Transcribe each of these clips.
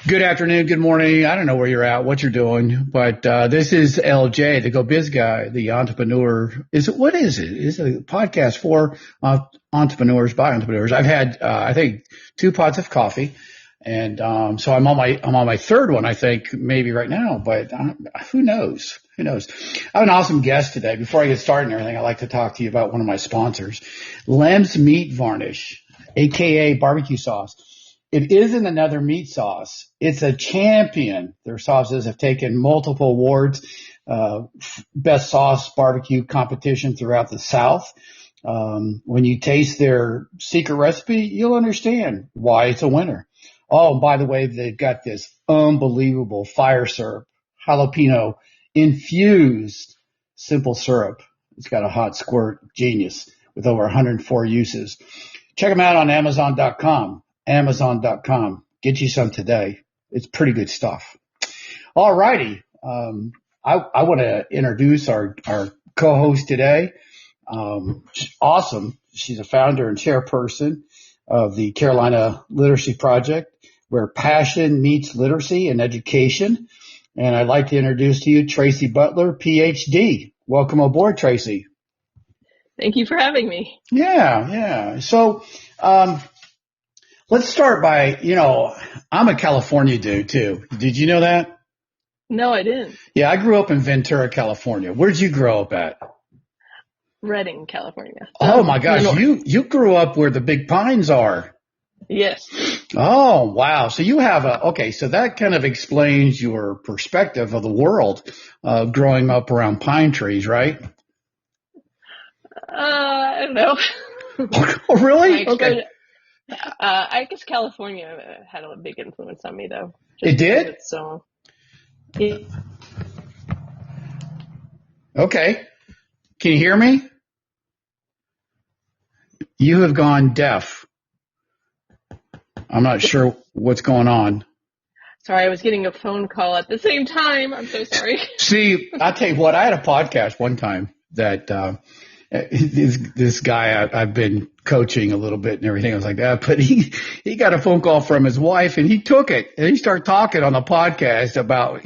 Good afternoon, good morning. I don't know where you're at, what you're doing, but this is LJ, the Go Biz guy, the entrepreneur. What is it? It's a podcast for entrepreneurs by entrepreneurs. I've had, I think, two pots of coffee, and so I'm on my third one, I think, maybe right now. But who knows? Who knows? I have an awesome guest today. Before I get started and everything, I'd like to talk to you about one of my sponsors, Lem's Meat Varnish, aka barbecue sauce. It isn't another meat sauce. It's a champion. Their sauces have taken multiple awards, best sauce barbecue competition throughout the South. When you taste their secret recipe, you'll understand why it's a winner. Oh, and by the way, they've got this unbelievable fire syrup, jalapeno infused simple syrup. It's got a hot squirt genius with over 104 uses. Check them out on Amazon.com. Amazon.com. Get you some today. It's pretty good stuff. All righty. I want to introduce our co-host today. She's awesome. She's a founder and chairperson of the Carolina Literacy Project, where passion meets literacy and education. And I'd like to introduce to you Tracy Butler, PhD. Welcome aboard, Tracy. Thank you for having me. Yeah. So, let's start by, I'm a California dude too. Did you know that? No, I didn't. Yeah, I grew up in Ventura, California. Where'd you grow up at? Redding, California. Oh my gosh, you grew up where the big pines are. Yes. Oh, wow. So you have so that kind of explains your perspective of the world, growing up around pine trees, right? I don't know. Oh, really? Okay. I guess California had a big influence on me, though. It did? So, yeah. Okay. Can you hear me? You have gone deaf. I'm not sure what's going on. Sorry, I was getting a phone call at the same time. I'm so sorry. See, I'll tell you what, I had a podcast one time that this guy I've been coaching a little bit and everything. I was like that, but he got a phone call from his wife and he took it and he started talking on the podcast about,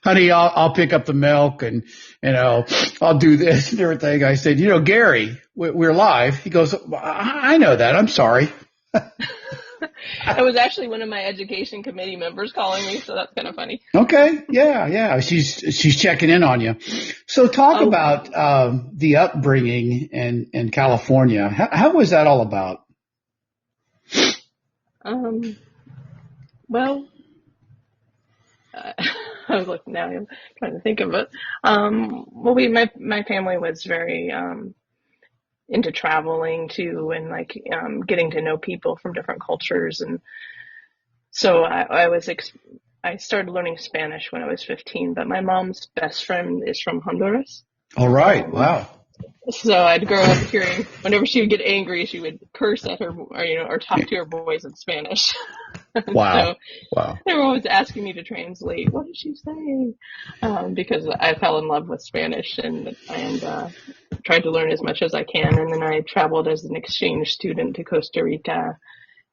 honey, I'll pick up the milk and, I'll do this and everything. I said, Gary, we're live. He goes, I know that. I'm sorry. It was actually one of my education committee members calling me, so that's kind of funny. Okay. Yeah. She's checking in on you. So talk about the upbringing in California. How was that all about? Well, I was looking now. I'm trying to think of it. Well, my family was very into traveling too, and getting to know people from different cultures, and so I started learning Spanish when I was 15. But my mom's best friend is from Honduras. All right. Wow. So I'd grow up hearing whenever she would get angry, she would curse at her, or talk to her boys in Spanish. Wow. Wow. Everyone was asking me to translate. What did she say? Because I fell in love with Spanish and tried to learn as much as I can. And then I traveled as an exchange student to Costa Rica.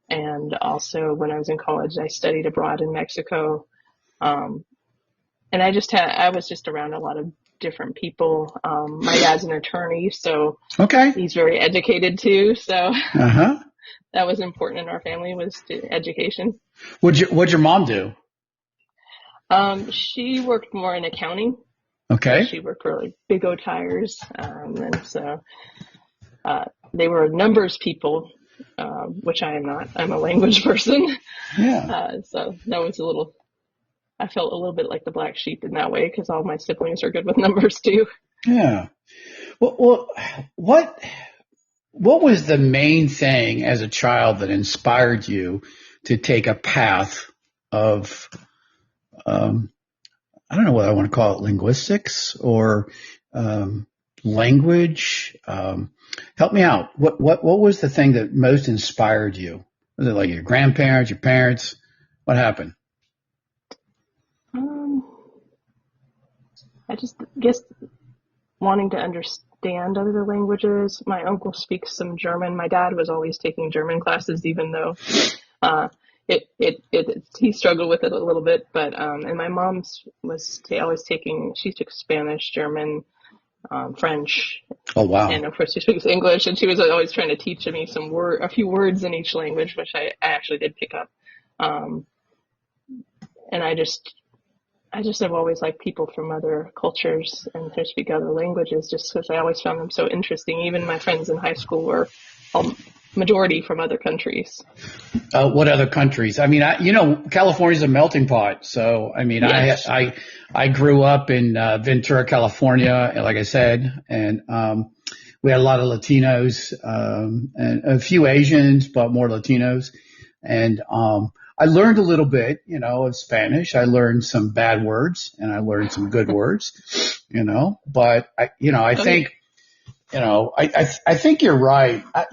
And also when I was in college, I studied abroad in Mexico. And I was just around a lot of different people. My dad's an attorney, so okay, he's very educated too. So that was important in our family, was education. What'd your mom do? She worked more in accounting. Okay. So she worked for Big O Tires, and so they were numbers people, which I am not. I'm a language person. Yeah. So that was I felt a little bit like the black sheep in that way because all my siblings are good with numbers too. Yeah. Well, what was the main thing as a child that inspired you to take a path of, I don't know what I want to call it, linguistics or language? Help me out. What was the thing that most inspired you? Was it like your grandparents, your parents? What happened? I just guess wanting to understand other languages. My uncle speaks some German. My dad was always taking German classes, even though he struggled with it a little bit, but and my mom's was always taking. She took Spanish, German, French, Oh, wow. and of course she speaks English. And she was always trying to teach me a few words in each language, which I actually did pick up. Um, and I just have always liked people from other cultures and who speak other languages, just because I always found them so interesting. Even my friends in high school were all majority from other countries. What other countries? I mean, California's a melting pot. So, I mean, Yes. I grew up in Ventura, California, like I said, and we had a lot of Latinos, and a few Asians, but more Latinos. And I learned a little bit, of Spanish. I learned some bad words and I learned some good words, but I Oh yeah. think I think you're right. I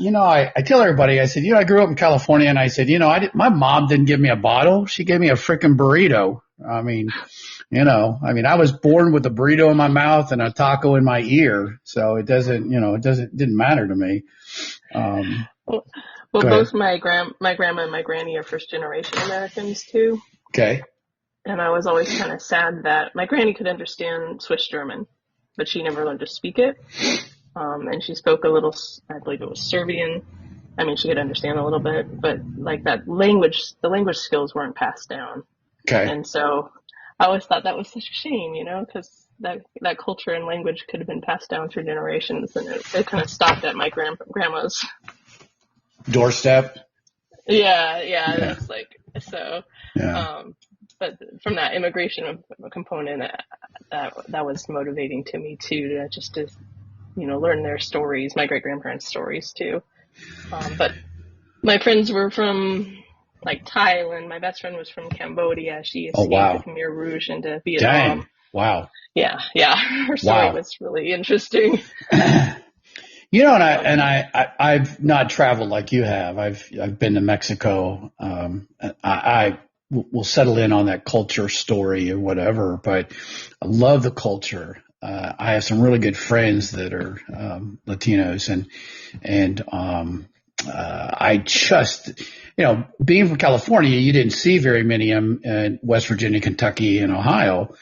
tell everybody, I said, I grew up in California, and I said, my mom didn't give me a bottle. She gave me a freaking burrito. I was born with a burrito in my mouth and a taco in my ear. So didn't matter to me. Well, well, Go ahead. both my grandma and my granny are first generation Americans too. Okay. And I was always kind of sad that my granny could understand Swiss German, but she never learned to speak it. And she spoke a little, I believe it was Serbian. I mean, she could understand a little bit, but like the language skills weren't passed down. Okay. And so I always thought that was such a shame, because that culture and language could have been passed down through generations, and it kind of stopped at my grandma's. Doorstep. Yeah, yeah, Yeah. that's like so. Yeah. Um, but from that immigration component, that was motivating to me too, to learn their stories, my great grandparents' stories too. But my friends were from like Thailand. My best friend was from Cambodia. She Oh, escaped the wow. Khmer Rouge into Dang. Vietnam. Wow. Yeah, yeah. Her story Wow. was really interesting. I've not traveled like you have. I've been to Mexico. I will settle in on that culture story or whatever, but I love the culture. I have some really good friends that are Latinos, and I just, being from California, you didn't see very many in West Virginia, Kentucky, and Ohio,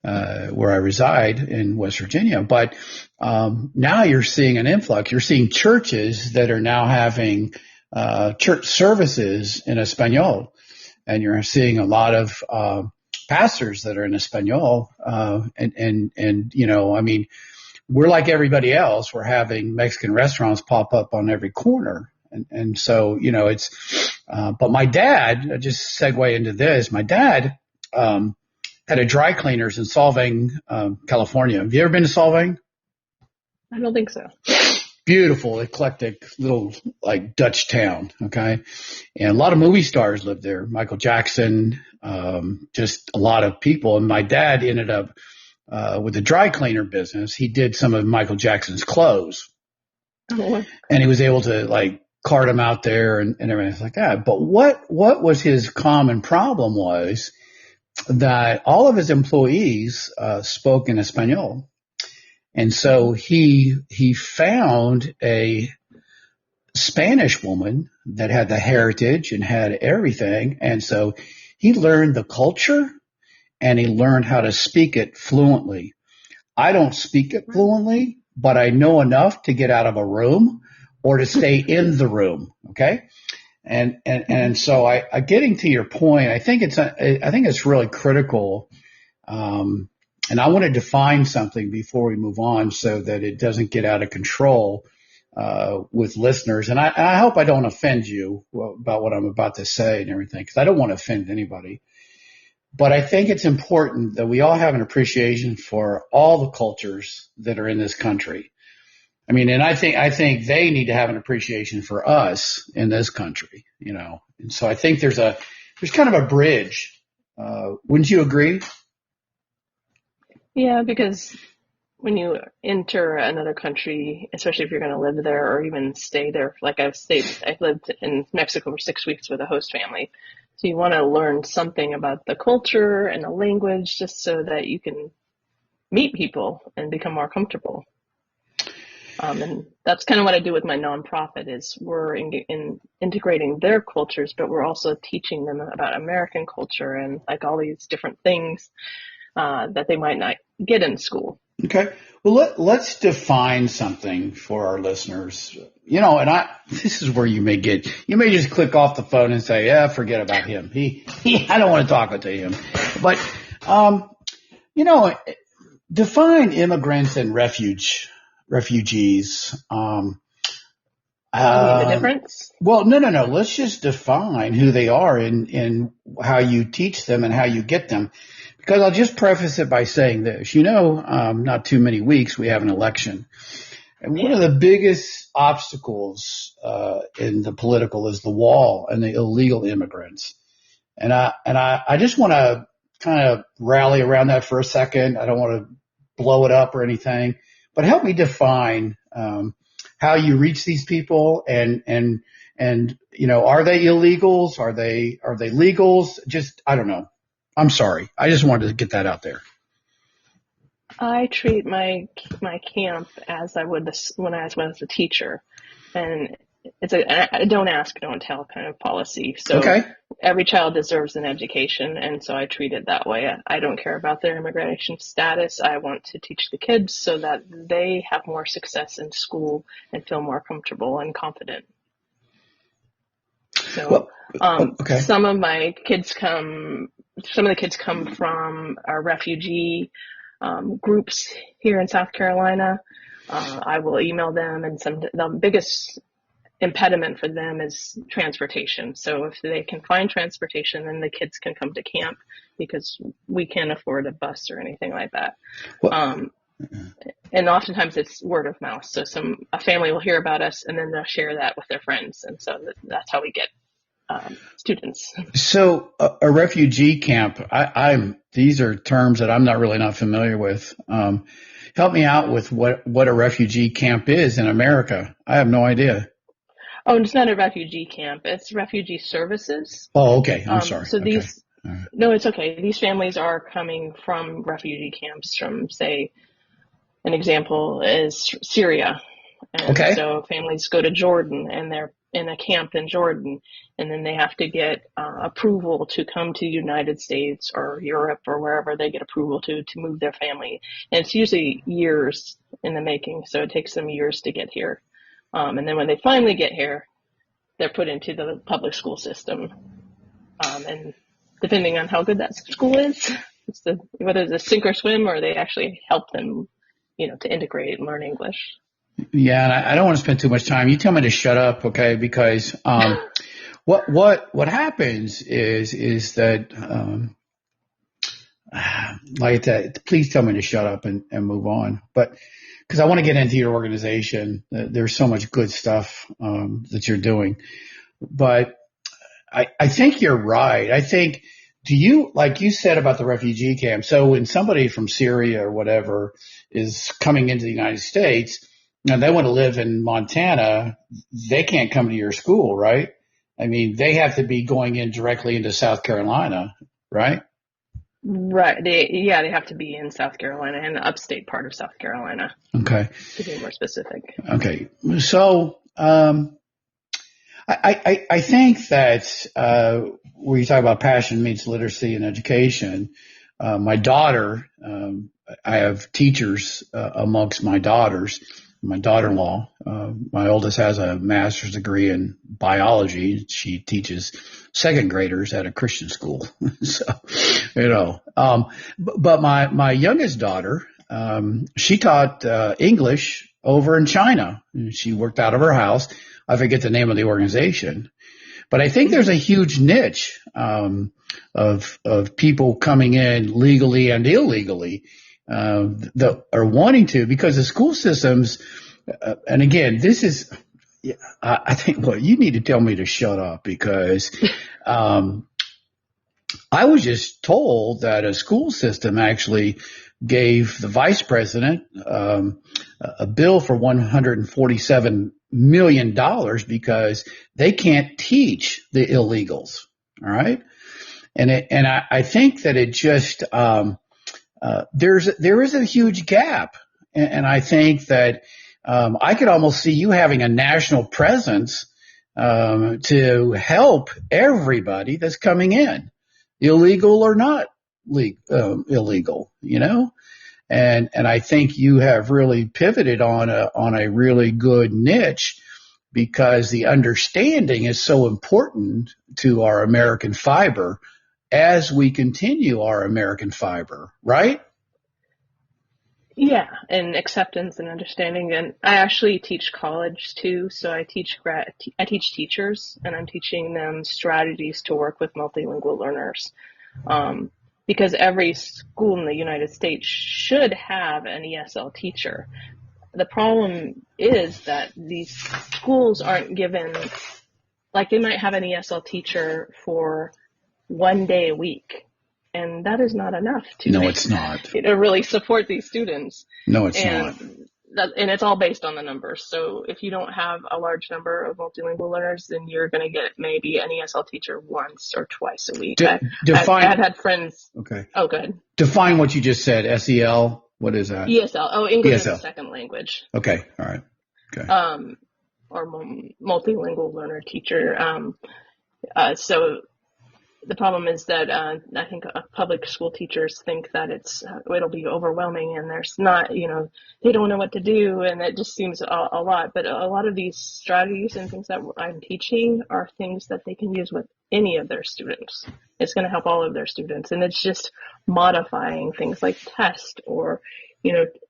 where I reside in West Virginia. But now you're seeing an influx. You're seeing churches that are now having church services in Espanol, and you're seeing a lot of pastors that are in Espanol. I mean, we're like everybody else. We're having Mexican restaurants pop up on every corner. And so, but my dad, just segue into this, my dad, had a dry cleaners in Solvang, California. Have you ever been to Solvang? I don't think so. Beautiful, eclectic little like Dutch town. Okay. And a lot of movie stars lived there. Michael Jackson, just a lot of people. And my dad ended up, with the dry cleaner business. He did some of Michael Jackson's clothes, Oh, and he was able to like cart them out there and everything like that. But what was his common problem was that all of his employees spoke in Espanol. And so he found a Spanish woman that had the heritage and had everything. And so he learned the culture and he learned how to speak it fluently. I don't speak it fluently, but I know enough to get out of a room or to stay in the room. Okay. And so getting to your point, I think it's really critical. And I want to define something before we move on so that it doesn't get out of control, with listeners. And I hope I don't offend you about what I'm about to say and everything, because I don't want to offend anybody. But I think it's important that we all have an appreciation for all the cultures that are in this country. I mean, and I think they need to have an appreciation for us in this country, And so I think there's kind of a bridge. Wouldn't you agree? yeah, because when you enter another country, especially if you're going to live there or even stay there, like I lived in Mexico for 6 weeks with a host family. So you want to learn something about the culture and the language just so that you can meet people and become more comfortable. And that's kind of what I do with my nonprofit is we're in integrating their cultures, but we're also teaching them about American culture and like all these different things that they might not get in school. Okay. Well, let's define something for our listeners. This is where you may just click off the phone and say, yeah, forget about him. I don't want to talk to him. But, define immigrants and refugees. The difference? Well, no. Let's just define who they are and how you teach them and how you get them. Because I'll just preface it by saying this, not too many weeks, we have an election. And one of the biggest obstacles in the political is the wall and the illegal immigrants. And I just want to kind of rally around that for a second. I don't want to blow it up or anything, but help me define how you reach these people and are they illegals? Are they legals? Just, I don't know. I'm sorry. I just wanted to get that out there. I treat my camp as I would when I was a teacher, and it's a don't ask, don't tell kind of policy. So okay. Every child deserves an education, and so I treat it that way. I don't care about their immigration status. I want to teach the kids so that they have more success in school and feel more comfortable and confident. So okay. Some of the kids come from refugee groups here in South Carolina. I will email them, and the biggest impediment for them is transportation. So if they can find transportation, then the kids can come to camp because we can't afford a bus or anything like that. And oftentimes it's word of mouth. So a family will hear about us and then they'll share that with their friends. And so that's how we get students. So a refugee camp, these are terms that I'm not familiar with. Help me out with what a refugee camp is in America. I have no idea. Oh, it's not a refugee camp. It's refugee services. Oh, okay. I'm sorry. So no, it's okay. These families are coming from refugee camps from, say, an example is Syria. And okay. So families go to Jordan and they're in a camp in Jordan, and then they have to get approval to come to the United States or Europe or wherever they get approval to move their family. And it's usually years in the making, so it takes them years to get here. And then when they finally get here, they're put into the public school system. And depending on how good that school is, whether it's a sink or swim, or they actually help them, to integrate and learn English. Yeah, and I don't want to spend too much time. You tell me to shut up, okay? Because what happens is that like that. Please tell me to shut up and move on. But because I want to get into your organization, there's so much good stuff that you're doing. But I think you're right. I think. Do you, like you said about the refugee camp, so when somebody from Syria or whatever is coming into the United States and they want to live in Montana, they can't come to your school, right? I mean, they have to be going in directly into South Carolina, right? Right. They have to be in South Carolina and the upstate part of South Carolina. Okay. To be more specific. Okay. So, I think that when you talk about passion meets literacy and education, my daughter, I have teachers amongst my daughters. My daughter-in-law, my oldest has a master's degree in biology. She teaches second graders at a Christian school. So, but my youngest daughter, she taught English over in China. She worked out of her house. I forget the name of the organization, but I think there's a huge niche of people coming in legally and illegally that are wanting to, because the school systems. And again, this is. I think. Well, you need to tell me to shut up, because I was just told that a school system actually gave the vice president a bill for $147 million because they can't teach the illegals. All right. And I think that it just, there is a huge gap. And I think that I could almost see you having a national presence to help everybody that's coming in, illegal or not illegal, and I think you have really pivoted on a really good niche because the understanding is so important to our American fiber as we continue our American fiber, right? Yeah, and acceptance and understanding. And I actually teach college too, so I teach teachers, and I'm teaching them strategies to work with multilingual learners. Because every school in the United States should have an ESL teacher. The problem is that these schools aren't given, like they might have an ESL teacher for 1 day a week. And that is not enough No, it's not. to really support these students. No, it's not. And it's all based on the numbers. So if you don't have a large number of multilingual learners, then you're going to get maybe an ESL teacher once or twice a week. I've had friends. Okay. Oh, good. Define what you just said. SEL. What is that? ESL. Oh, English as a second language. Okay. All right. Okay. Or multilingual learner teacher. So the problem is that I think public school teachers think that it'll be overwhelming, and there's not, they don't know what to do, and it just seems a lot. But a lot of these strategies and things that I'm teaching are things that they can use with any of their students. It's going to help all of their students, and it's just modifying things like test or,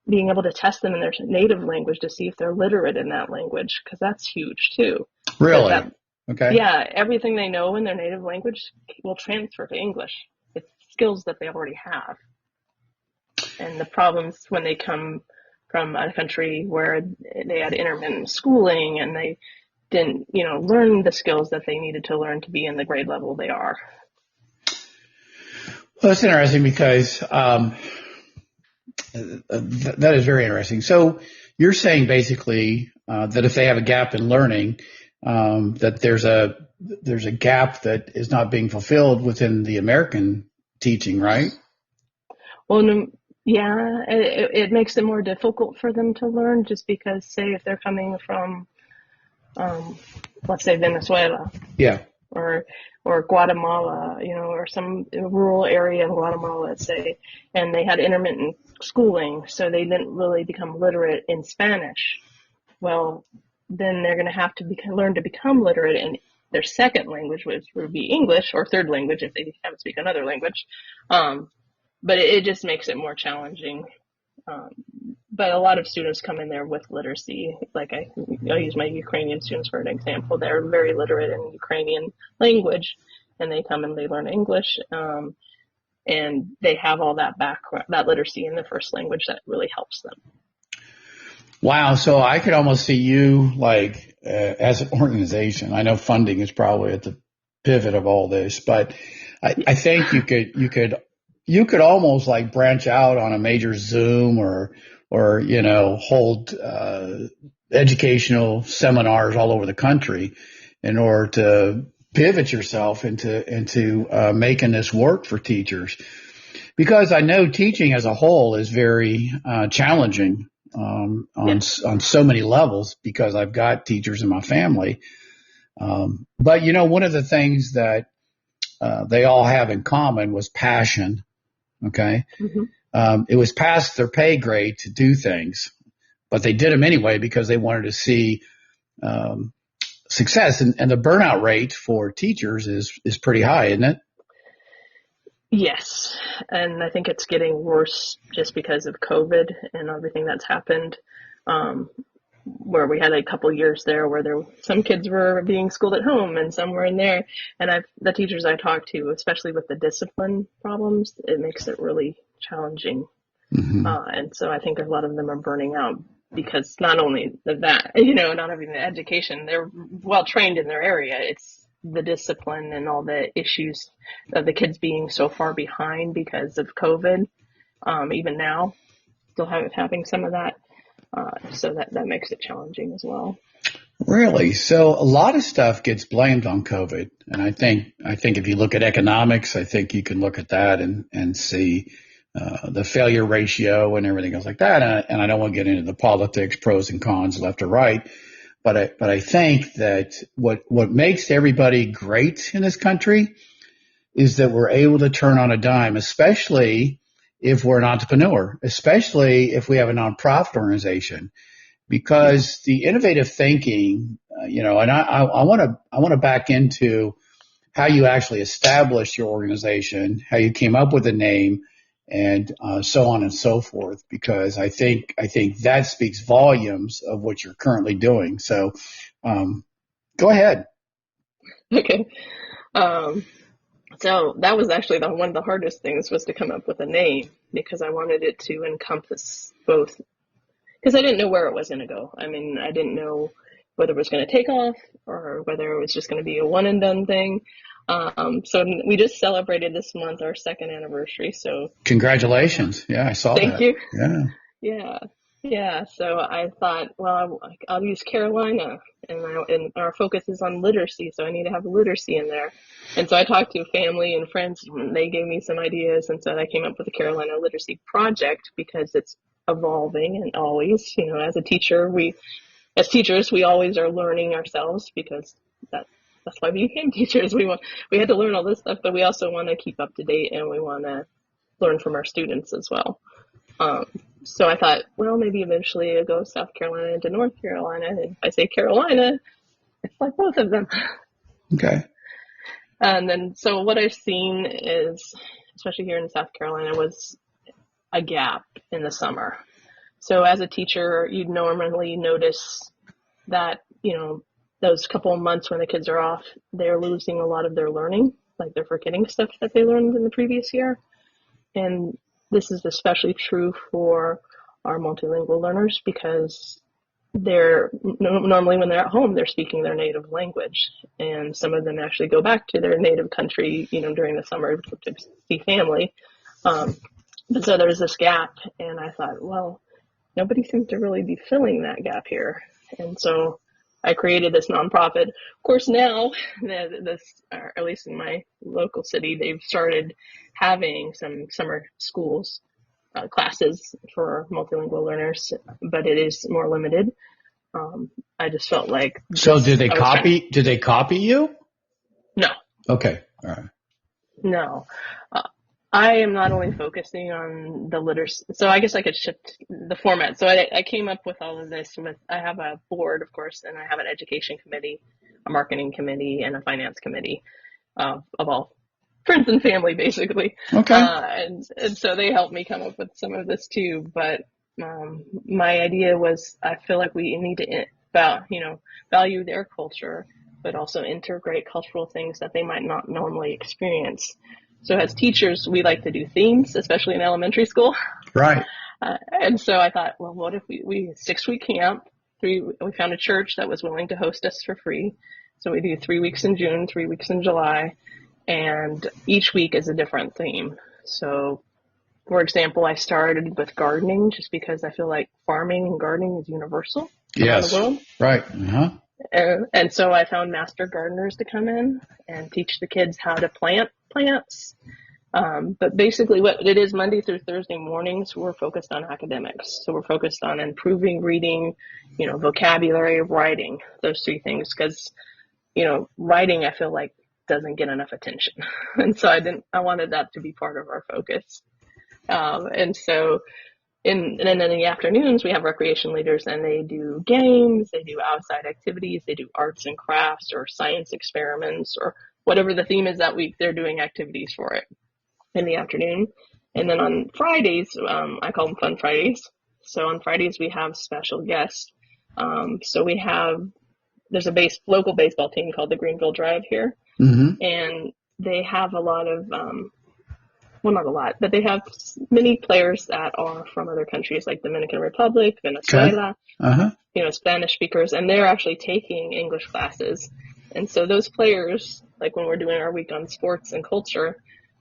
being able to test them in their native language to see if they're literate in that language, because that's huge too. Really? Okay. Yeah, everything they know in their native language will transfer to English. It's skills that they already have. And the problems when they come from a country where they had intermittent schooling and they didn't, learn the skills that they needed to learn to be in the grade level they are. Well, that's interesting because that is very interesting. So you're saying basically that if they have a gap in learning, that there's a gap that is not being fulfilled within the American teaching, right? Well, yeah, it makes it more difficult for them to learn just because, say, if they're coming from, let's say Venezuela, yeah, or Guatemala, or some rural area in Guatemala, let's say, and they had intermittent schooling, so they didn't really become literate in Spanish. Well, then they're going to have to learn to become literate in their second language, which would be English, or third language if they haven't speak another language. But it just makes it more challenging. But a lot of students come in there with literacy. Like I'll use my Ukrainian students for an example. They're very literate in Ukrainian language, and they come and they learn English, and they have all that background, that literacy in the first language that really helps them. Wow. So I could almost see you as an organization. I know funding is probably at the pivot of all this, but I think you could almost branch out on a major Zoom or hold educational seminars all over the country in order to pivot yourself into making this work for teachers. Because I know teaching as a whole is very challenging. On so many levels, because I've got teachers in my family. But one of the things that they all have in common was passion. Okay. Mm-hmm. It was past their pay grade to do things, but they did them anyway because they wanted to see success. And the burnout rate for teachers is pretty high, isn't it? Yes, and I think it's getting worse just because of COVID and everything that's happened, where we had a couple years there where some kids were being schooled at home and some were in there. And the teachers I talked to, especially with the discipline problems, it makes it really challenging. Mm-hmm. And so I think a lot of them are burning out because not only that, not having the education, they're well trained in their area. It's the discipline and all the issues of the kids being so far behind because of COVID. Even now, still having some of that. So that makes it challenging as well. Really? So a lot of stuff gets blamed on COVID. And I think if you look at economics, I think you can look at that and see the failure ratio and everything else like that. And I don't want to get into the politics, pros and cons, left or right. But I think that what makes everybody great in this country is that we're able to turn on a dime, especially if we're an entrepreneur, especially if we have a nonprofit organization, because the innovative thinking, and I want to back into how you actually established your organization, how you came up with the name, and so on and so forth, because I think that speaks volumes of what you're currently doing. So go ahead. Okay. So that was actually one of the hardest things, was to come up with a name, because I wanted it to encompass both, because I didn't know where it was going to go. I mean, I didn't know whether it was going to take off or whether it was just going to be a one and done thing. So we just celebrated this month our second anniversary. So congratulations. Yeah, I saw that. Thank you. Yeah. Yeah. So I thought, well, I'll use Carolina, and our focus is on literacy, so I need to have literacy in there. And so I talked to family and friends, and they gave me some ideas, and so I came up with the Carolina Literacy Project, because it's evolving, and always, as teachers, we always are learning ourselves, because that's why we became teachers. We had to learn all this stuff, but we also want to keep up to date, and we want to learn from our students as well. So I thought, well, maybe eventually I'll go South Carolina into North Carolina. And if I say Carolina, it's like both of them. Okay. And then, so what I've seen is, especially here in South Carolina, was a gap in the summer. So as a teacher, you'd normally notice that, those couple of months when the kids are off, they're losing a lot of their learning, like they're forgetting stuff that they learned in the previous year. And this is especially true for our multilingual learners, because they're normally, when they're at home, they're speaking their native language, and some of them actually go back to their native country, during the summer to see family. But so there's this gap, and I thought, well, nobody seems to really be filling that gap here. And so I created this nonprofit. Of course, now, or at least in my local city, they've started having some summer schools classes for multilingual learners, but it is more limited. I just felt like. So did they copy you? No. Okay. All right. No. I am not only focusing on the literacy, so I guess I could shift the format. So I came up with all of this I have a board, of course, and I have an education committee, a marketing committee, and a finance committee of all friends and family, basically. Okay. And so they helped me come up with some of this too. But my idea was, I feel like we need to value their culture, but also integrate cultural things that they might not normally experience. So as teachers, we like to do themes, especially in elementary school. Right. And so I thought, well, what if we 6-week camp? We found a church that was willing to host us for free. So we do 3 weeks in June, 3 weeks in July, and each week is a different theme. So, for example, I started with gardening, just because I feel like farming and gardening is universal around the world. Right. Uh-huh. And so I found master gardeners to come in and teach the kids how to plant plants. But basically what it is, Monday through Thursday mornings, we're focused on academics. So we're focused on improving reading, vocabulary, writing, those three things. Because, writing, I feel like, doesn't get enough attention. And so I wanted that to be part of our focus. And then in the afternoons, we have recreation leaders, and they do games, they do outside activities, they do arts and crafts or science experiments, or whatever the theme is that week, they're doing activities for it in the afternoon. And then on Fridays, I call them Fun Fridays. So on Fridays, we have special guests. So there's a local baseball team called the Greenville Drive here. Mm-hmm. And they have a lot of, well, not a lot, but they have many players that are from other countries like Dominican Republic, Venezuela, Spanish speakers, and they're actually taking English classes. And so those players, like when we're doing our week on sports and culture,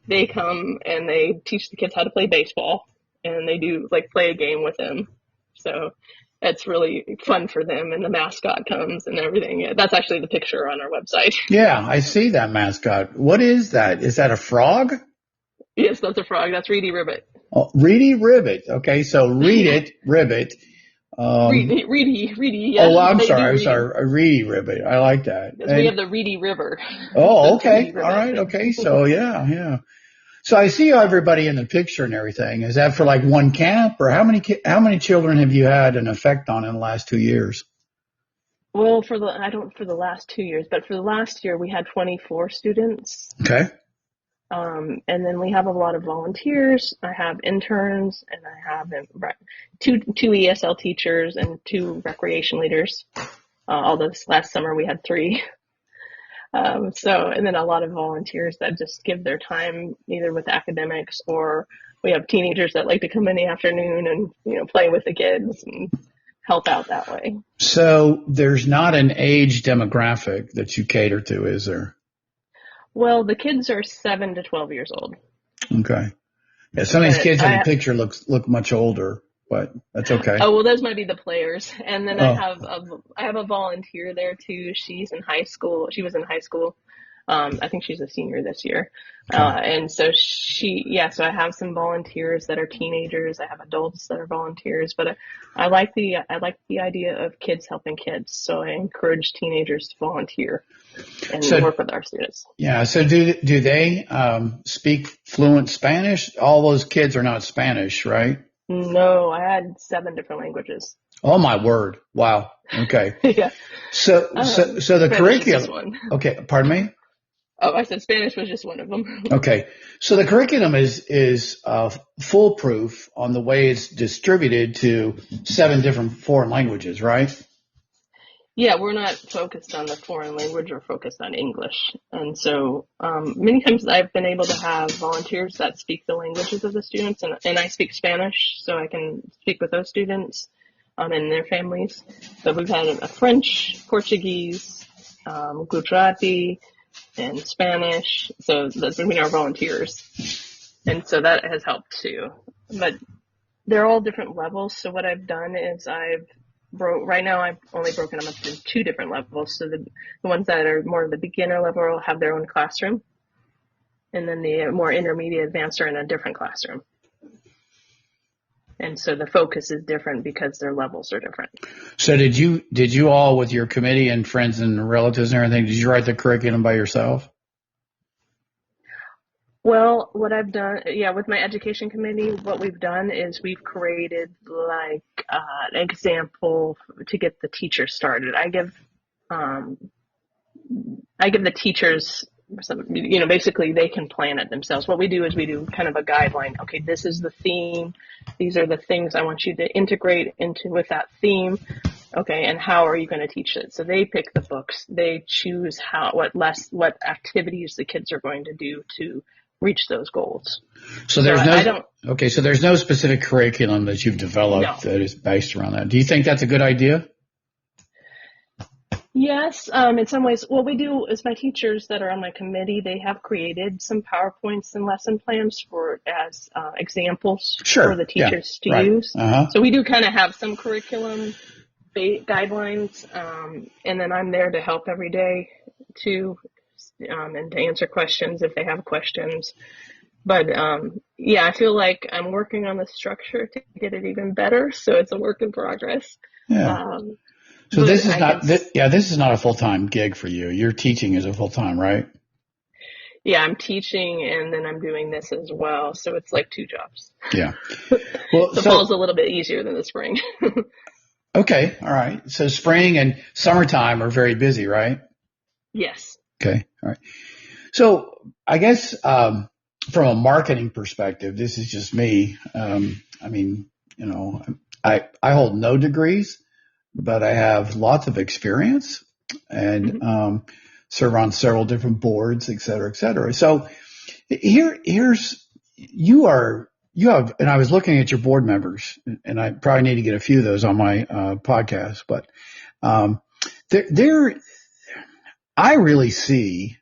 they come and they teach the kids how to play baseball, and they do play a game with them. So it's really fun for them, and the mascot comes and everything. That's actually the picture on our website. Yeah, I see that mascot. What is that? Is that a frog? Yes, that's a frog. That's Reedy Ribbit. Oh, Reedy Ribbit. Okay, so read it, ribbit. Reedy, Oh, yes, I'm they do sorry. I'm reading. sorry. A Reedy Ribbit. I like that. Because we And have the Reedy River. oh, The okay. Reedy All right. Ribbit. Okay. So yeah. So I see everybody in the picture and everything. Is that for like one camp, or how many children have you had an effect on in the last 2 years? Well, for the last 2 years, but for the last year, we had 24 students. Okay. And then we have a lot of volunteers. I have interns, and I have two ESL teachers and two recreation leaders. Although this last summer we had three. And then a lot of volunteers that just give their time either with academics, or we have teenagers that like to come in the afternoon and, play with the kids and help out that way. So there's not an age demographic that you cater to, is there? Well, the kids are 7 to 12 years old. Okay. Yeah, some of these kids in the picture look much older, but that's okay. Oh, well, those might be the players. And then I have a volunteer there too. She's in high school. She was in high school. I think she's a senior this year. Okay. And so so I have some volunteers that are teenagers. I have adults that are volunteers, but I like the idea of kids helping kids. So I encourage teenagers to volunteer and work with our students. Yeah. So do they speak fluent Spanish? All those kids are not Spanish, right? No, I had 7 different languages. Oh my word! Wow. Okay. Yeah. So the curriculum. Okay. Pardon me. Oh, I said Spanish was just one of them. Okay. So the curriculum is foolproof on the way it's distributed to 7 different foreign languages, right? Yeah, we're not focused on the foreign language. We're focused on English. And so many times I've been able to have volunteers that speak the languages of the students, and I speak Spanish, so I can speak with those students and their families. So we've had a French, Portuguese, Gujarati, and Spanish. So that's been our volunteers. And so that has helped too. But they're all different levels. So what I've done is right now I've only broken them up into 2 different levels. So the ones that are more of the beginner level will have their own classroom. And then the more intermediate advanced are in a different classroom. And so the focus is different because their levels are different. So did you all, with your committee and friends and relatives and everything, did you write the curriculum by yourself? Well, what I've done, with my education committee, what we've done is we've created like an example to get the teachers started. I give the teachers some, basically they can plan it themselves. What we do is we do kind of a guideline. Okay, this is the theme. These are the things I want you to integrate with that theme. Okay, and how are you going to teach it? So they pick the books. They choose what activities the kids are going to do to reach those goals. So there's so there's no specific curriculum that you've developed that is based around that. Do you think that's a good idea? Yes, in some ways. What we do is my teachers that are on my committee, they have created some PowerPoints and lesson plans as examples for the teachers to use. Uh-huh. So we do kind of have some curriculum guidelines, and then I'm there to help every day too, and to answer questions if they have questions. But I feel like I'm working on the structure to get it even better. So it's a work in progress. Yeah. So this is not a full-time gig for you. Your teaching is a full-time, right? Yeah, I'm teaching and then I'm doing this as well. So it's like 2 jobs. Yeah. Well, the fall's a little bit easier than the spring. Okay. All right. So spring and summertime are very busy, right? Yes. Okay. All right. So I guess from a marketing perspective, this is just me. I hold no degrees, but I have lots of experience and serve on several different boards, et cetera, et cetera. So here's you have, and I was looking at your board members, and I probably need to get a few of those on my podcast, but I really see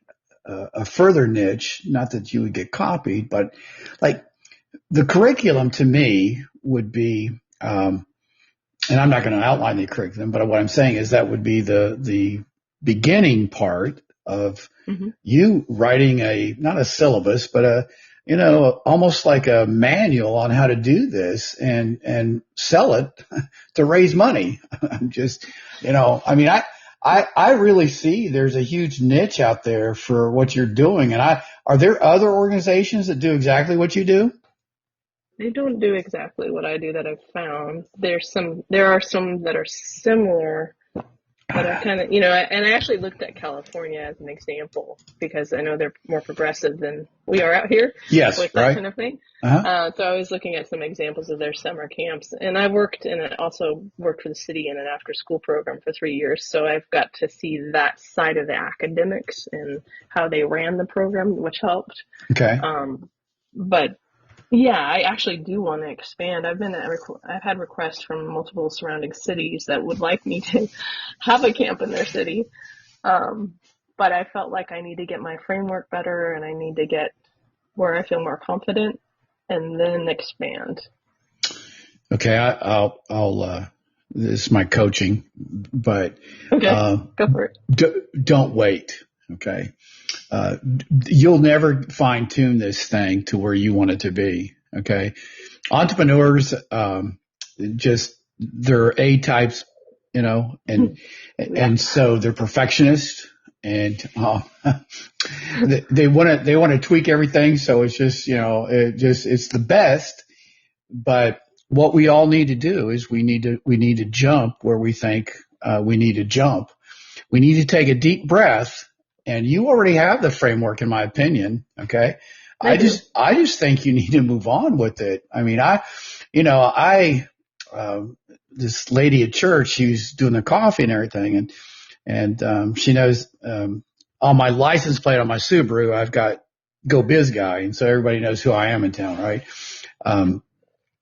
a further niche, not that you would get copied, but like the curriculum to me would be, and I'm not going to outline the curriculum, but what I'm saying is that would be the beginning part of you writing not a syllabus, but almost like a manual on how to do this and sell it to raise money. I'm just, I mean, I really see there's a huge niche out there for what you're doing. And are there other organizations that do exactly what you do? They don't do exactly what I do that I've found. There are some that are similar, but I kind of, and I actually looked at California as an example because I know they're more progressive than we are out here Yes, with that right. kind of thing. Uh-huh. So I was looking at some examples of their summer camps, and I also worked for the city in an after-school program for 3 years. So I've got to see that side of the academics and how they ran the program, which helped. Okay. But yeah, I actually do want to expand. I've had requests from multiple surrounding cities that would like me to have a camp in their city. But I felt like I need to get my framework better and I need to get where I feel more confident and then expand. Okay. I'll this is my coaching, but, Okay, go for it. Don't wait. Okay. You'll never fine tune this thing to where you want it to be. Okay. Entrepreneurs, they're A types, and so they're perfectionists and, they want to tweak everything. So it's just, it's the best. But what we all need to do is we need to jump where we think, we need to jump. We need to take a deep breath. And you already have the framework, in my opinion. Okay. I just think you need to move on with it. I mean, this lady at church, she was doing the coffee and everything. And she knows, on my license plate on my Subaru, I've got Go Biz Guy. And so everybody knows who I am in town. Right.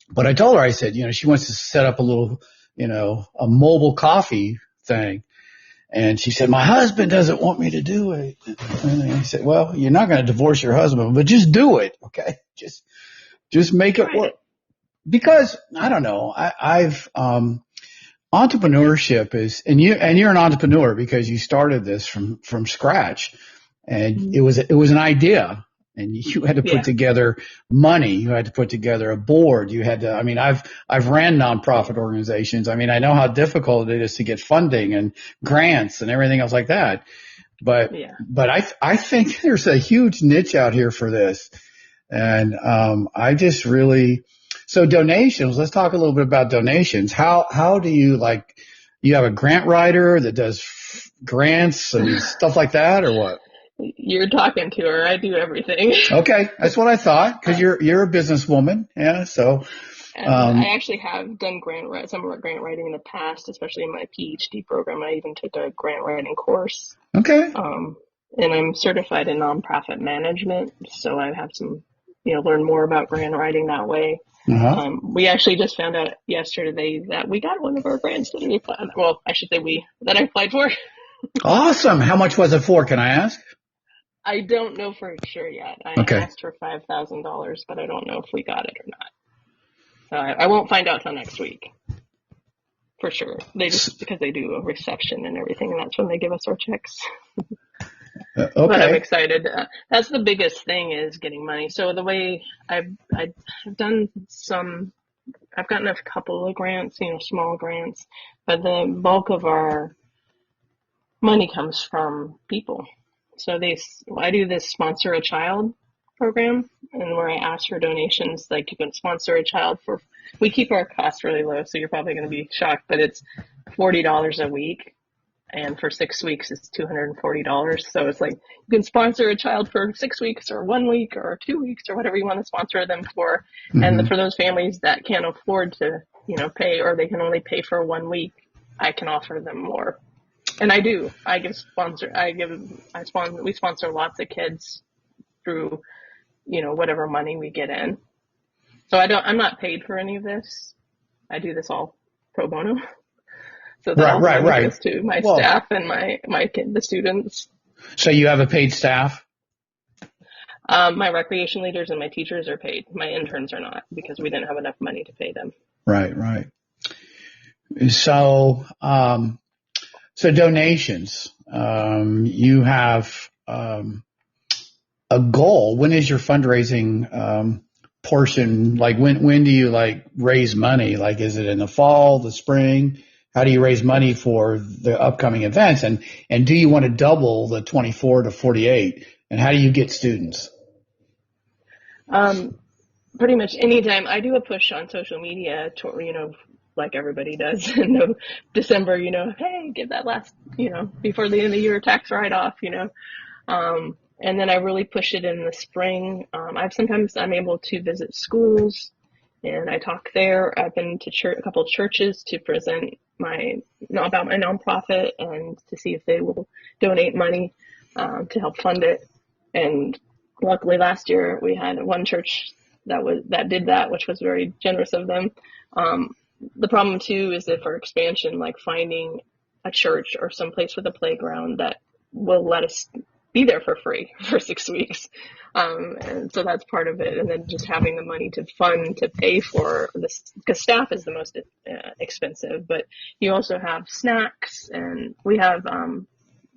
But I told her, I said, she wants to set up a little, a mobile coffee thing. And she said, my husband doesn't want me to do it. And I said, well, you're not going to divorce your husband, but just do it. Okay. Just make it work. Because I don't know. Entrepreneurship is, and you're an entrepreneur because you started this from scratch and it was an idea. And you had to put together money. You had to put together a board. You had to, I've ran nonprofit organizations. I know how difficult it is to get funding and grants and everything else like that. But I think there's a huge niche out here for this. And, so donations, let's talk a little bit about donations. How do you you have a grant writer that does grants and stuff like that or what? You're talking to her. I do everything. Okay, that's what I thought because you're a businesswoman, yeah. So, I actually have done some grant writing in the past, especially in my PhD program. I even took a grant writing course. Okay. And I'm certified in nonprofit management, so I have some, learn more about grant writing that way. Uh-huh. We actually just found out yesterday that we got one of our grants that we applied. Well, I should say that I applied for. Awesome. How much was it for? Can I ask? I don't know for sure yet. I asked for $5,000, but I don't know if we got it or not. So I won't find out till next week. For sure. Because they do a reception and everything, and that's when they give us our checks. Okay. But I'm excited. That's the biggest thing is getting money. So the way I've done I've gotten a couple of grants, small grants, but the bulk of our money comes from people. So I do this sponsor a child program, and where I ask for donations, like you can sponsor a child we keep our costs really low, so you're probably going to be shocked, but it's $40 a week, and for 6 weeks it's $240. So it's like you can sponsor a child for 6 weeks or 1 week or 2 weeks or whatever you want to sponsor them for. Mm-hmm. And for those families that can't afford to, pay, or they can only pay for 1 week, I can offer them more. And I do. We sponsor lots of kids through, whatever money we get in. So I'm not paid for any of this. I do this all pro bono. So that right. Goes to my staff and the students. So you have a paid staff? My recreation leaders and my teachers are paid. My interns are not because we didn't have enough money to pay them. Right. So, so donations, you have, a goal? When is your fundraising portion? Like when do you like raise money? Like is it in the fall, the spring? How do you raise money for the upcoming events? And do you want to double the 24 to 48? And how do you get students? Pretty much anytime I do a push on social media, like everybody does in December, hey, get that last, before the end of the year tax write-off, and then I really push it in the spring. Sometimes I'm able to visit schools and I talk there. I've been to a couple of churches to present about my nonprofit and to see if they will donate money to help fund it. And luckily last year we had one church that did that, which was very generous of them. The problem too is that for expansion, like finding a church or some place with a playground that will let us be there for free for 6 weeks. And so that's part of it. And then just having the money to pay for this, because staff is the most expensive, but you also have snacks, and we have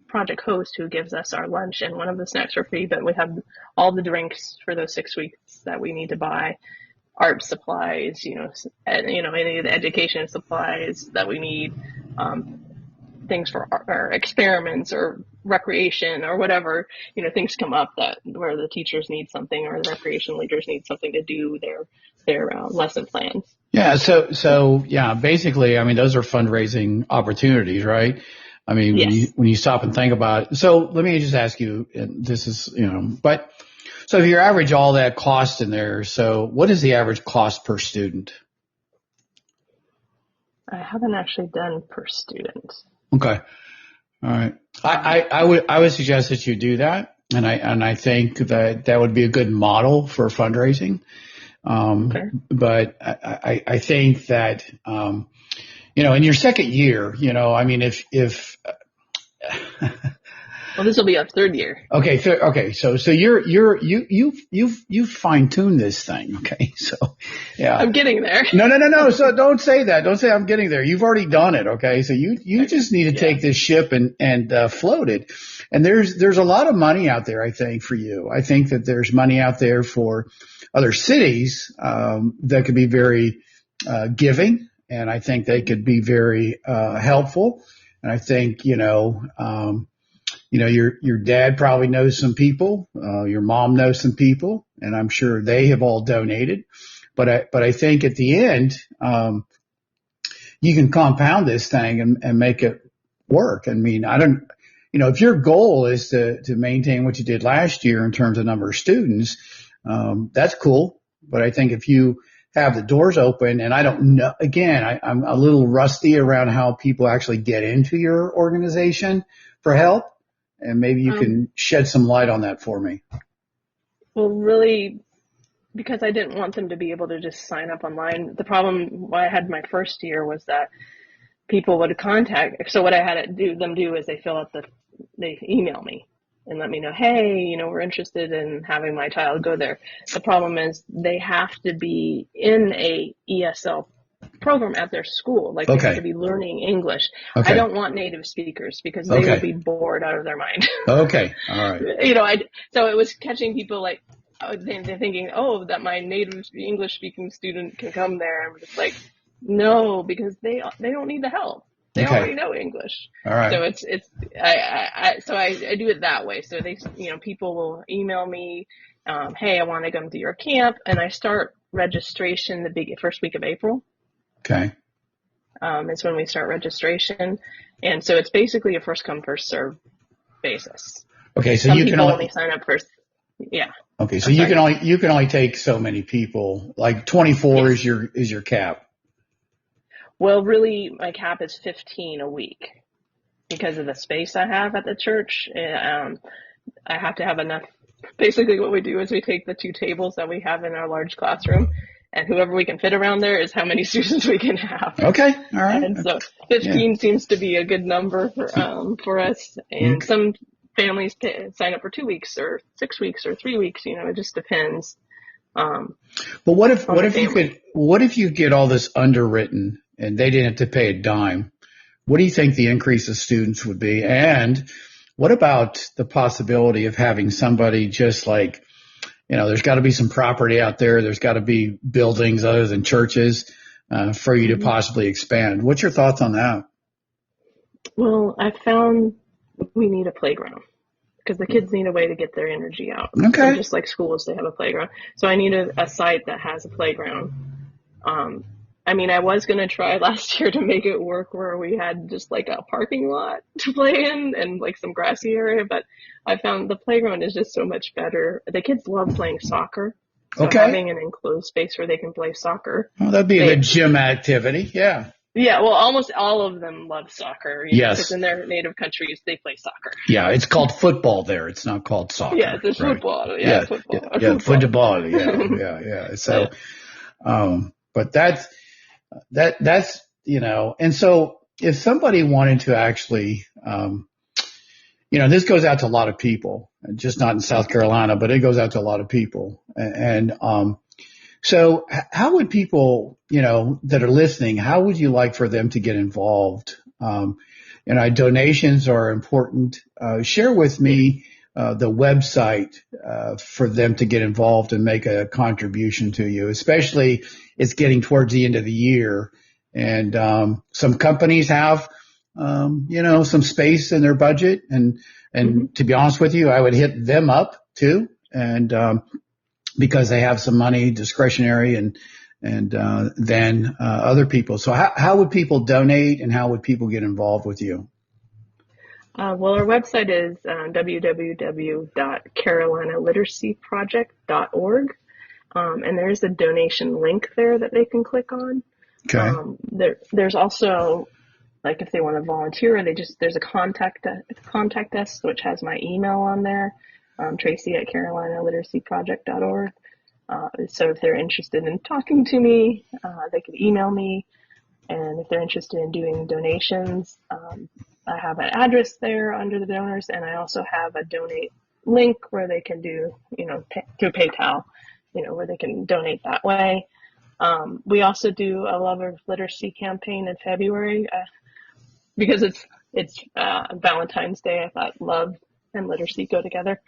Project Host who gives us our lunch and one of the snacks for free, but we have all the drinks for those 6 weeks that we need to buy, art supplies, any of the education supplies that we need, things for our experiments or recreation or whatever, things come up where the teachers need something or the recreation leaders need something to do their lesson plans. Yeah. So yeah, basically, I mean, those are fundraising opportunities, right? I mean, yes. when you stop and think about it. So let me just ask you, and this is, but so if you average all that cost in there, so what is the average cost per student? I haven't actually done per student. Okay. All right. I would suggest that you do that. And I think that would be a good model for fundraising. Okay. But I think that, in your second year, I mean, if well, this will be our third year. Okay. Okay. So you've fine-tuned this thing. Okay. So yeah. I'm getting there. No. So don't say that. Don't say I'm getting there. You've already done it. Okay. So you just need to take this ship and float it. And there's a lot of money out there, I think, for you. I think that there's money out there for other cities, that could be very, giving. And I think they could be very, helpful. And I think, your dad probably knows some people, your mom knows some people, and I'm sure they have all donated. But I think at the end, you can compound this thing and make it work. I mean, if your goal is to maintain what you did last year in terms of number of students, that's cool. But I think if you have the doors open, and I don't know, again, I'm a little rusty around how people actually get into your organization for help. And maybe you can shed some light on that for me. Well, really, because I didn't want them to be able to just sign up online. The problem why I had my first year was that people would contact. So what I had them do is they email me and let me know, hey, we're interested in having my child go there. The problem is they have to be in a ESL program at their school. Like, they have to be learning English. Okay. I don't want native speakers because they would be bored out of their mind. Okay. All right. So it was catching people like, they're thinking, that my native English speaking student can come there. I'm just like, no, because they don't need the help. They already know English. All right. So I do it that way. So people will email me, hey, I want to come to your camp, and I start registration the first week of April. Okay. Is when we start registration, and so it's basically a first come first serve basis. Okay, so some you people can only sign up first. Yeah. Okay, so you can only take so many people. Like 24 is your cap. Well, really, my cap is 15 a week because of the space I have at the church. I have to have enough. Basically, what we do is we take the 2 tables that we have in our large classroom, and whoever we can fit around there is how many students we can have. Okay, all right. And so 15 seems to be a good number for us. And some families sign up for 2 weeks or 6 weeks or 3 weeks. It just depends. But what if you get all this underwritten and they didn't have to pay a dime? What do you think the increase of students would be? And what about the possibility of having somebody just like, there's got to be some property out there. There's got to be buildings other than churches for you to possibly expand. What's your thoughts on that? Well, I found we need a playground because the kids need a way to get their energy out. Okay. And just like schools, they have a playground. So I need a site that has a playground. I was going to try last year to make it work where we had just like a parking lot to play in and like some grassy area, but I found the playground is just so much better. The kids love playing soccer. So having an enclosed space where they can play soccer. Well, that'd be a good gym activity. Yeah. Yeah, well, almost all of them love soccer. Yes. Because in their native countries, they play soccer. Yeah, it's called football there. It's not called soccer. Yeah, it's football. Yeah, football. Yeah, football. Yeah. So, but that's, and so if somebody wanted to actually, this goes out to a lot of people, just not in South Carolina, but it goes out to a lot of people. So how would people, that are listening, how would you like for them to get involved? Donations are important. Share with me the website for them to get involved and make a contribution to you, especially it's getting towards the end of the year. And some companies have, some space in their budget. And to be honest with you, I would hit them up too. And because they have some money discretionary and then other people. So how would people donate and how would people get involved with you? Well, our website is www.carolinaliteracyproject.org. And there's a donation link there that they can click on. Okay. There's also, like, if they want to volunteer, there's a contact us, which has my email on there. Tracy@carolinaliteracyproject.org. So if they're interested in talking to me, they can email me. And if they're interested in doing donations, I have an address there under the donors. And I also have a donate link where they can do, through PayPal, where they can donate that way. We also do a Love of Literacy campaign in February because it's Valentine's Day. I thought love and literacy go together.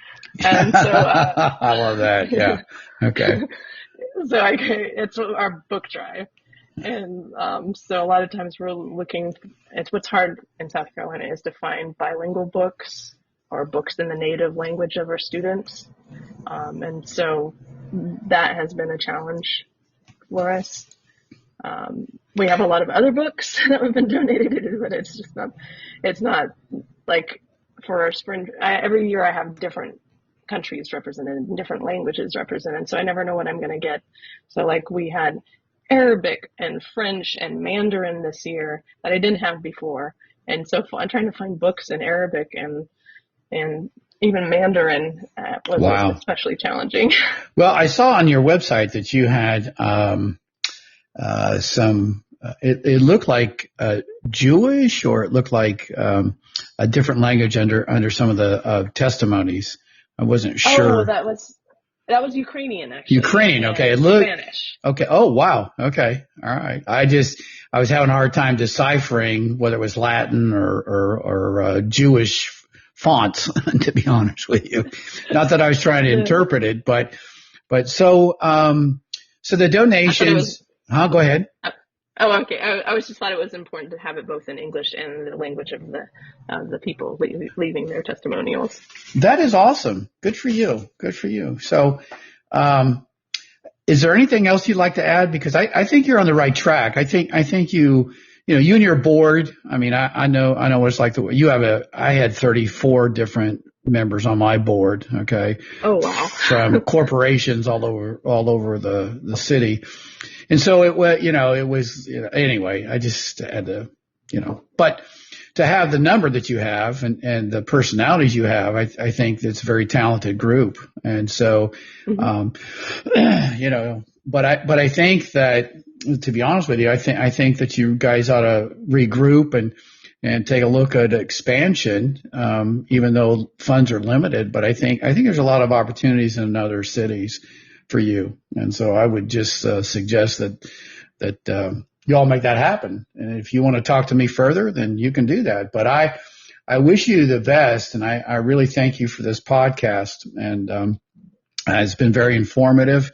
And so I love that. Yeah. Okay. So it's our book drive. And so a lot of times we're looking, it's what's hard in South Carolina is to find bilingual books or books in the native language of our students. And so that has been a challenge for us. We have a lot of other books that have been donated, but it's not like for our spring. Every year I have different countries represented and different languages represented. So I never know what I'm going to get. So like we had Arabic and French and Mandarin this year that I didn't have before. And so I'm trying to find books in Arabic and even Mandarin was especially challenging. Well, I saw on your website that you had some. It looked like Jewish, or it looked like a different language under some of the testimonies. I wasn't sure. Oh, that was Ukrainian, actually. Ukrainian, okay. It looked Spanish. Okay. Oh, wow. Okay. All right. I was having a hard time deciphering whether it was Latin or Jewish fonts, to be honest with you. Not that I was trying to interpret it, but so the donations. Go ahead. Oh, okay. I was just thought it was important to have it both in English and the language of the people leaving their testimonials. That is awesome. Good for you. Good for you. So, is there anything else you'd like to add? Because I think you're on the right track. I think you and your board. I mean, I know what it's like. I had 34 different members on my board. Okay. Oh, wow. From corporations all over the city. And so it was, anyway, I just had to, but to have the number that you have and the personalities you have, I think it's a very talented group. And so, but I think that, to be honest with you, I think that you guys ought to regroup and take a look at expansion, even though funds are limited. But I think there's a lot of opportunities in other cities for you. And so I would just suggest that you all make that happen. And if you want to talk to me further, then you can do that. But I wish you the best, and I really thank you for this podcast. And it's been very informative.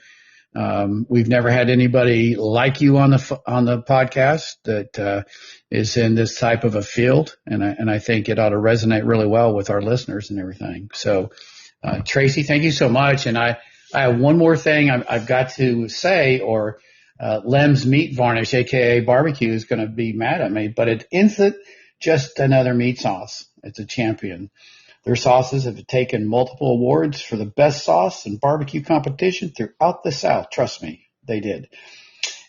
We've never had anybody like you on the podcast that is in this type of a field, and I think it ought to resonate really well with our listeners and everything. So, Tracy, thank you so much. And I have one more thing I've got to say, or Lem's Meat Varnish, aka barbecue, is going to be mad at me, but it isn't just another meat sauce. It's a champion. Their sauces have taken multiple awards for the best sauce and barbecue competition throughout the South. Trust me, they did.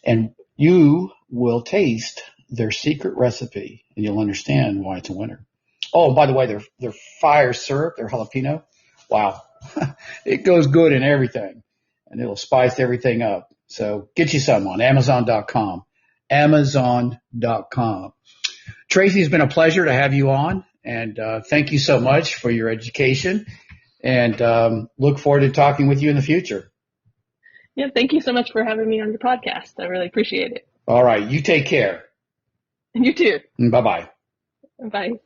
And you will taste their secret recipe, and you'll understand why it's a winner. Oh, by the way, their fire syrup, their jalapeno, wow, it goes good in everything, and it'll spice everything up. So get you some on Amazon.com. Amazon.com. Tracy, it's been a pleasure to have you on, and thank you so much for your education, and look forward to talking with you in the future. Yeah, thank you so much for having me on your podcast. I really appreciate it. All right, you take care. And you too. Bye-bye. Bye.